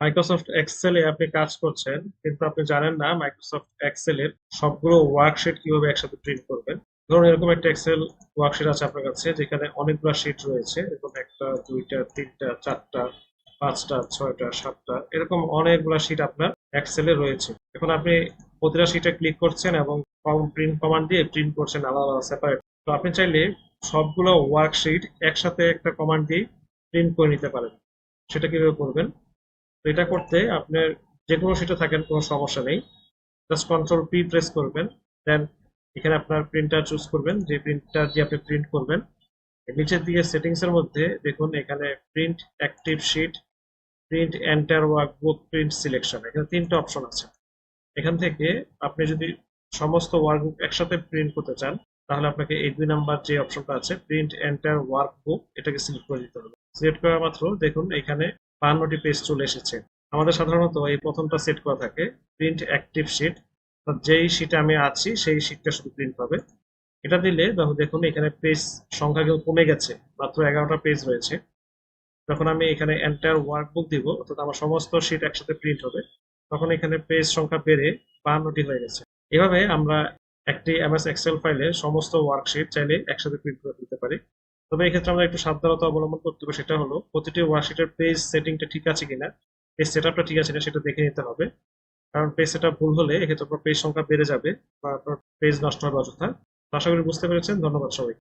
Microsoft এক্সেলে আপনি কাজ করছেন, কিন্তু আপনি জানেন না মাইক্রোসফট এক্সেলের সবগুলো ওয়ার্কশিট কিভাবে একসাথে প্রিন্ট করবেন। ধরুন এরকম একটা এক্সেল ওয়ার্কশিট আছে আপনার কাছে, যেখানে অনেকগুলো শিট রয়েছে, এরকম একটা, দুইটা, তিনটা, চারটা, পাঁচটা, ছয়টা, সাতটা, এরকম অনেকগুলো শিট আপনার এক্সেলে রয়েছে। এখন আপনি প্রতিটা শিটে ক্লিক করছেন এবং প্রিন্ট কমান্ড দিয়ে প্রিন্ট করছেন আলাদা আলাদা সেপারেট। তো আপনি চাইলে সবগুলো ওয়ার্কশিট একসাথে একটা কমান্ড দিয়ে প্রিন্ট করে নিতে পারেন। সেটা কিভাবে করবেন? তো এটা করতে আপনার যে কোনো শিটে থাকেন কোনো সমস্যা নেই, জাস্ট কন্ট্রোল পি প্রেস করবেন। দেন এখানে আপনার প্রিন্টার চুজ করবেন, যে প্রিন্টার দিয়ে আপনি প্রিন্ট করবেন। নিচের দিকে সেটিংস এর মধ্যে দেখুন এখানে print active sheet, print entire workbook, print selection, এখানে তিনটা অপশন আছে। এখান থেকে আপনি যদি সমস্ত ওয়ার্কবুক একসাথে প্রিন্ট করতে চান, তাহলে আপনাকে এই 2 নাম্বার যে অপশনটা আছে প্রিন্ট এন্টার ওয়ার্কবুক, এটাকে সিলেক্ট করে দিতে হবে। সিলেক্ট করা মাত্র দেখুন এখানে 52টি পেজ চলে এসেছে। আমাদের সাধারণত এই প্রথমটা সেট করা থাকে প্রিন্ট অ্যাক্টিভ শিট, যেই শিটে আমি আছি সেই শিটটা শুধু প্রিন্ট হবে। এটা দিলে দেখুন এখানে পেজ সংখ্যা কিন্তু কমে গেছে, মাত্র 11টা পেজ রয়েছে। যখন আমি এখানে এন্টার ওয়ার্কবুক দিব, অর্থাৎ আমার সমস্ত শিট একসাথে প্রিন্ট হবে, তখন এখানে পেজ সংখ্যা বেড়ে 52টি হয়ে গেছে। এভাবে আমরা একটি এমএস এক্সেল ফাইলে সমস্ত ওয়ার্কশিট চাইলে একসাথে প্রিন্ট করে দিতে পারি। তবে এক্ষেত্রে আমরা একটু সাবধানতা অবলম্বন করতে হবে, সেটা হলো প্রতিটি ওয়ার্কশিটের পেজ সেটিংটা ঠিক আছে কিনা, পেজ সেটআপটা ঠিক আছে কিনা সেটা দেখে নিতে হবে। কারণ পেজ সেটআপ ভুল হলে এক্ষেত্রে আপনার পেজ সংখ্যা বেড়ে যাবে বা আপনার পেজ নষ্ট হবে অযথা। তো আশা করি বুঝতে পেরেছেন। ধন্যবাদ সবাই।